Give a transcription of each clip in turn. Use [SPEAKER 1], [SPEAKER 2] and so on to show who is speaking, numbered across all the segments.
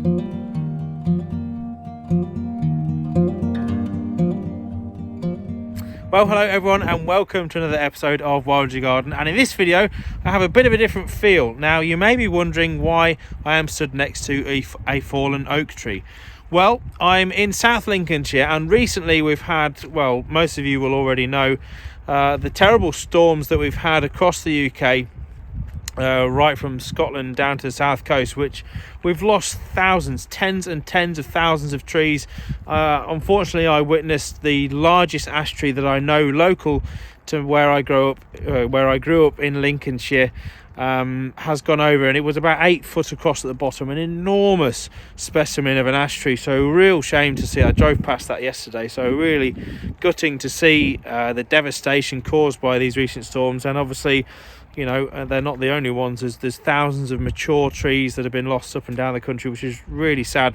[SPEAKER 1] Well, hello everyone and welcome to another episode of Wild Garden, and in this video I have a bit of a different feel. Now you may be wondering why I am stood next to a fallen oak tree. Well, I'm in South Lincolnshire, and recently we've had, well, most of you will already know, the terrible storms that we've had across the UK, right from Scotland down to the south coast, which we've lost thousands, tens and tens of thousands of trees. Unfortunately, I witnessed the largest ash tree that I know local to where I grew up in Lincolnshire, has gone over, and it was about 8 foot across at the bottom, an enormous specimen of an ash tree. So real shame to see. I drove past that yesterday, so really gutting to see the devastation caused by these recent storms. And obviously, you know, they're not the only ones. There's thousands of mature trees that have been lost up and down the country, which is really sad.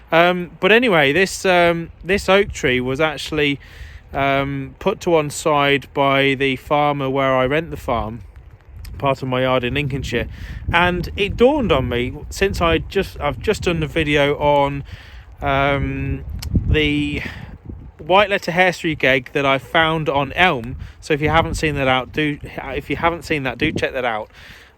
[SPEAKER 1] But anyway, this oak tree was actually put to one side by the farmer where I rent the farm, part of my yard in Lincolnshire, and it dawned on me, since I've just done the video on the white letter hairstreak egg that I found on elm. So if you haven't seen that, do check that out.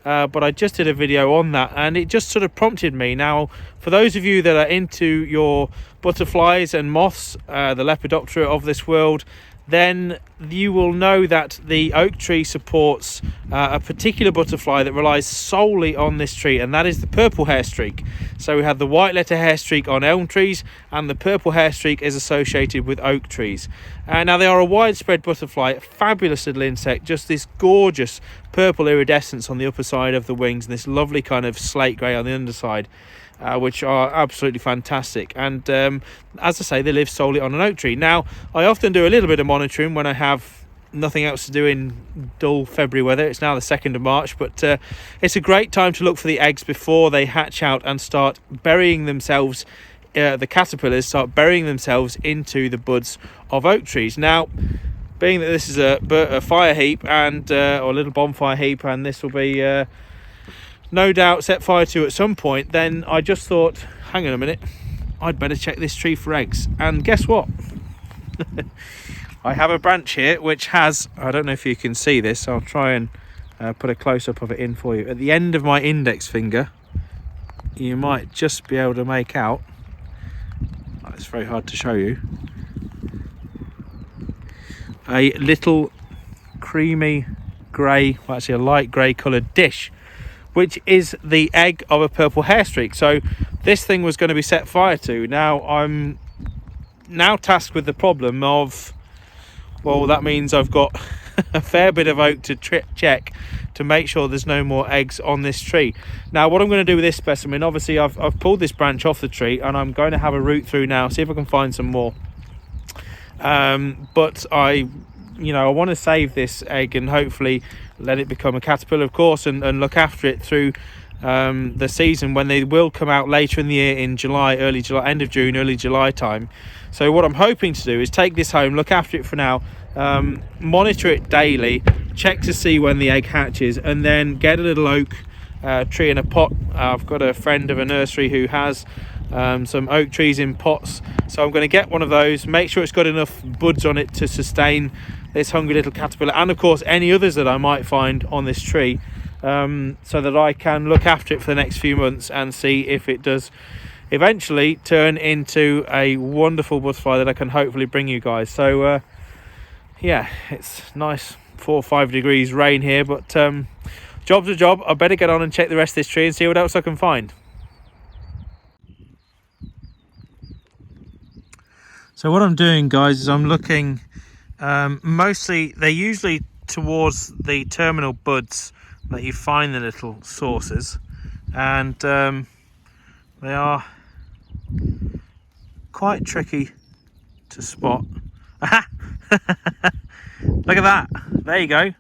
[SPEAKER 1] But I just did a video on that, and it just sort of prompted me. Now, for those of you that are into your butterflies and moths, the Lepidoptera of this world, then you will know that the oak tree supports a particular butterfly that relies solely on this tree, and that is the purple hairstreak. So we have the white letter hairstreak on elm trees, and the purple hairstreak is associated with oak trees. Now they are a widespread butterfly, a fabulous little insect, just this gorgeous purple iridescence on the upper side of the wings, and this lovely kind of slate grey on the underside. Which are absolutely fantastic, and as I say, they live solely on an oak tree. Now, I often do a little bit of monitoring when I have nothing else to do in dull February weather. It's now the 2nd of March, but it's a great time to look for the eggs before they hatch out and start burying themselves. The caterpillars start burying themselves into the buds of oak trees. Now, being that this is a fire heap and or a little bonfire heap, and this will be no doubt set fire to at some point, then I just thought, hang on a minute, I'd better check this tree for eggs. And guess what? I have a branch here which has, I don't know if you can see this, I'll try and put a close-up of it in for you. At the end of my index finger, you might just be able to make out, it's very hard to show you, a little creamy grey, well actually a light grey coloured dish, which is the egg of a purple hairstreak. So this thing was going to be set fire to. Now I'm now tasked with the problem of, well, that means I've got a fair bit of oak to check to make sure there's no more eggs on this tree. Now what I'm going to do with this specimen, obviously I've pulled this branch off the tree, and I'm going to have a root through now, see if I can find some more. But I want to save this egg and hopefully let it become a caterpillar, of course, and look after it through the season, when they will come out later in the year, in July, early July, end of June, early July time. So what I'm hoping to do is take this home, look after it for now, monitor it daily, check to see when the egg hatches, and then get a little oak tree in a pot. I've got a friend of a nursery who has some oak trees in pots, so I'm going to get one of those, make sure it's got enough buds on it to sustain this hungry little caterpillar, and of course any others that I might find on this tree, so that I can look after it for the next few months and see if it does eventually turn into a wonderful butterfly that I can hopefully bring you guys. So yeah, it's nice 4 or 5 degrees rain here, but job's a job. I better get on and check the rest of this tree and see what else I can find. So what I'm doing, guys, is I'm looking, mostly, they're usually towards the terminal buds that you find the little saucers, and they are quite tricky to spot. Look at that, there you go.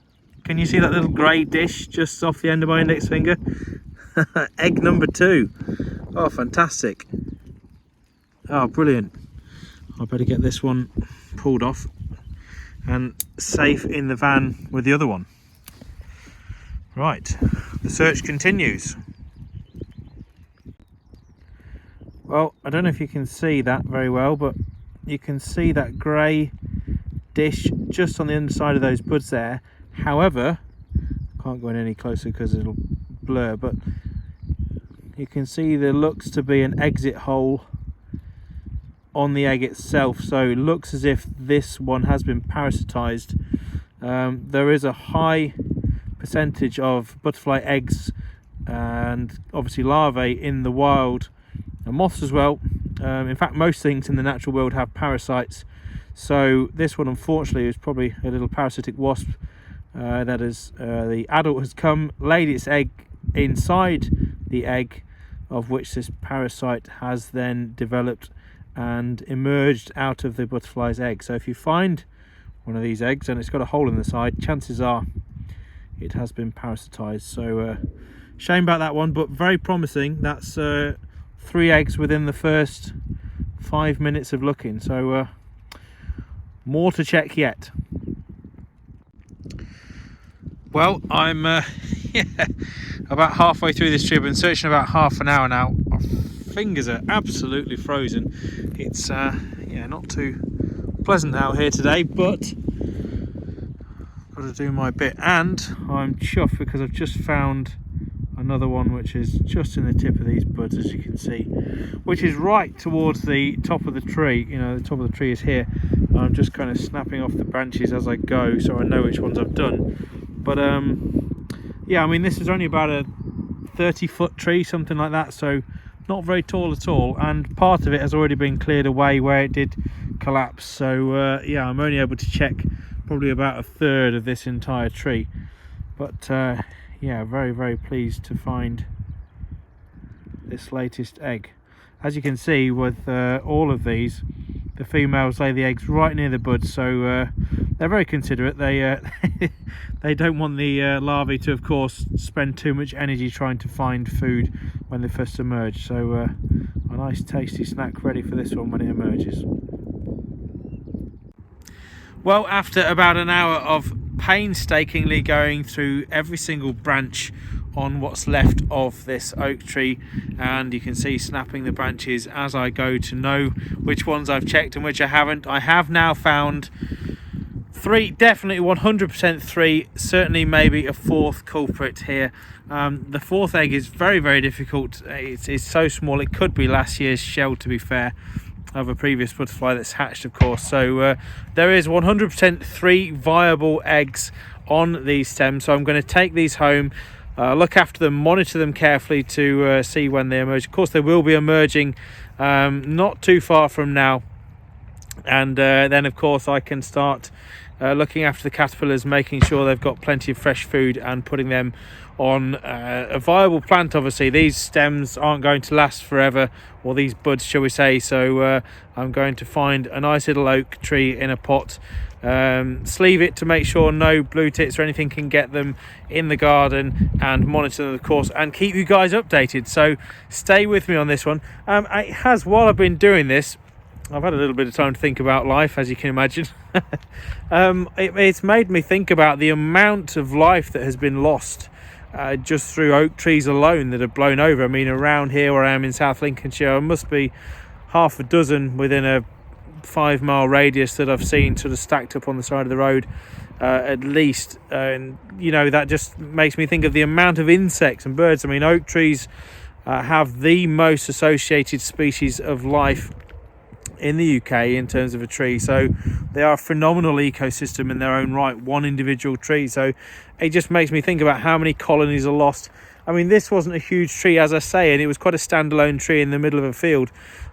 [SPEAKER 1] Can you see that little grey dish just off the end of my index finger? Egg number 2. Oh, fantastic. Oh, brilliant. I better get this one pulled off and safe in the van with the other one. Right, the search continues. Well, I don't know if you can see that very well, but you can see that grey dish just on the underside of those buds there. However, can't go in any closer because it'll blur, but you can see there looks to be an exit hole on the egg itself, so it looks as if this one has been parasitized. There is a high percentage of butterfly eggs and obviously larvae in the wild, and moths as well. In fact, most things in the natural world have parasites, so this one unfortunately is probably a little parasitic wasp. That is, the adult has come, laid its egg inside the egg, of which this parasite has then developed and emerged out of the butterfly's egg. So if you find one of these eggs and it's got a hole in the side, chances are it has been parasitized. So shame about that one, but very promising. That's 3 eggs within the first 5 minutes of looking, so more to check yet. Well, I'm about halfway through this trip and searching about half an hour now. My fingers are absolutely frozen. It's not too pleasant out here today, but got to do my bit, and I'm chuffed because I've just found another one which is just in the tip of these buds, as you can see, which is right towards the top of the tree. You know, the top of the tree is here. I'm just kind of snapping off the branches as I go so I know which ones I've done. But yeah, I mean, this is only about a 30-foot tree, something like that, so not very tall at all, and part of it has already been cleared away where it did collapse. So yeah, I'm only able to check probably about a third of this entire tree, but yeah, very, very pleased to find this latest egg. As you can see with all of these, the females lay the eggs right near the buds, so they're very considerate. They they don't want the larvae to, of course, spend too much energy trying to find food when they first emerge. So a nice tasty snack ready for this one when it emerges. Well, after about an hour of painstakingly going through every single branch on what's left of this oak tree, and you can see snapping the branches as I go to know which ones I've checked and which I haven't, I have now found 3, definitely 100% 3, certainly maybe a 4th culprit here. The 4th egg is very, very difficult. It's so small, it could be last year's shell, to be fair, of a previous butterfly that's hatched, of course. So there is 100% 3 viable eggs on these stems, so I'm going to take these home, look after them, monitor them carefully to see when they emerge. Of course, they will be emerging not too far from now, and then of course I can start looking after the caterpillars, making sure they've got plenty of fresh food and putting them on a viable plant. Obviously these stems aren't going to last forever, or these buds shall we say, so I'm going to find a nice little oak tree in a pot, sleeve it to make sure no blue tits or anything can get them in the garden, and monitor them, of course, and keep you guys updated. So stay with me on this one. It has, while I've been doing this, I've had a little bit of time to think about life, as you can imagine. It's made me think about the amount of life that has been lost just through oak trees alone that have blown over. I mean, around here where I am in South Lincolnshire, there must be half a dozen within a 5-mile radius that I've seen sort of stacked up on the side of the road, at least. And you know, that just makes me think of the amount of insects and birds. I mean, oak trees have the most associated species of life in the UK in terms of a tree, so they are a phenomenal ecosystem in their own right, one individual tree. So it just makes me think about how many colonies are lost. I mean, this wasn't a huge tree, as I say, and it was quite a standalone tree in the middle of a field,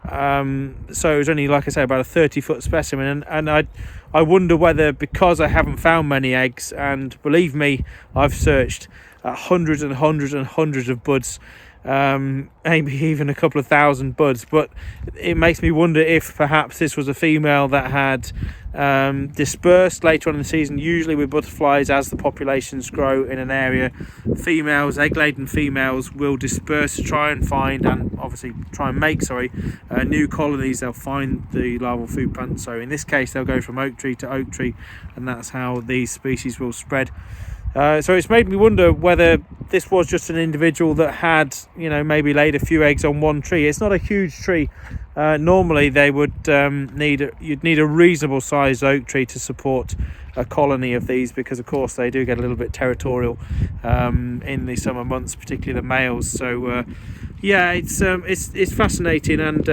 [SPEAKER 1] so it was only, like I say, about a 30-foot specimen, and I wonder whether, because I haven't found many eggs, and believe me, I've searched hundreds and hundreds and hundreds of buds, maybe even a couple of thousand buds, but it makes me wonder if perhaps this was a female that had dispersed later on in the season. Usually with butterflies, as the populations grow in an area, females, egg-laden females, will disperse to try and find, and obviously try and make, new colonies. They'll find the larval food plant, so in this case they'll go from oak tree to oak tree, and that's how these species will spread. So it's made me wonder whether this was just an individual that had, you know, maybe laid a few eggs on one tree. It's not a huge tree. Normally they would you'd need a reasonable sized oak tree to support a colony of these, because of course they do get a little bit territorial in the summer months, particularly the males. So yeah, it's fascinating, and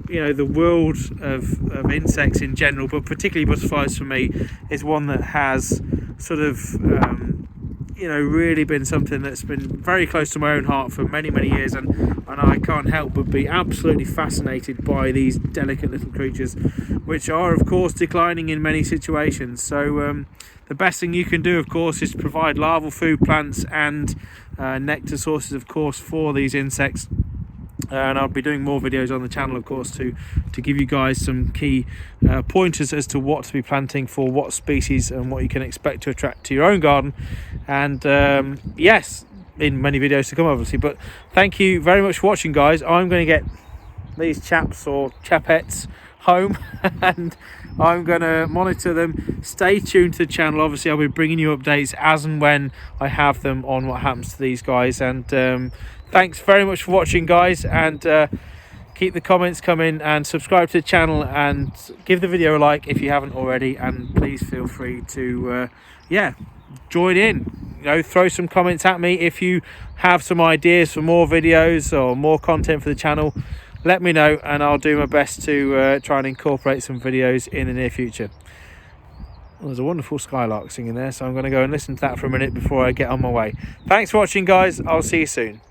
[SPEAKER 1] you know, the world of insects in general, but particularly butterflies for me, is one that has sort of you know, really been something that's been very close to my own heart for many years, and I can't help but be absolutely fascinated by these delicate little creatures, which are of course declining in many situations. So the best thing you can do, of course, is to provide larval food plants and nectar sources, of course, for these insects. And I'll be doing more videos on the channel, of course, to give you guys some key pointers as to what to be planting for what species and what you can expect to attract to your own garden. And yes, in many videos to come, obviously. But thank you very much for watching, guys. I'm going to get these chaps or chapettes home and I'm going to monitor them. Stay tuned to the channel. Obviously, I'll be bringing you updates as and when I have them on what happens to these guys. And thanks very much for watching, guys, and keep the comments coming, and subscribe to the channel, and give the video a like if you haven't already, and please feel free to yeah, join in. You know, throw some comments at me if you have some ideas for more videos or more content for the channel. Let me know, and I'll do my best to try and incorporate some videos in the near future. Well, there's a wonderful skylark singing there, so I'm going to go and listen to that for a minute before I get on my way. Thanks for watching, guys. I'll see you soon.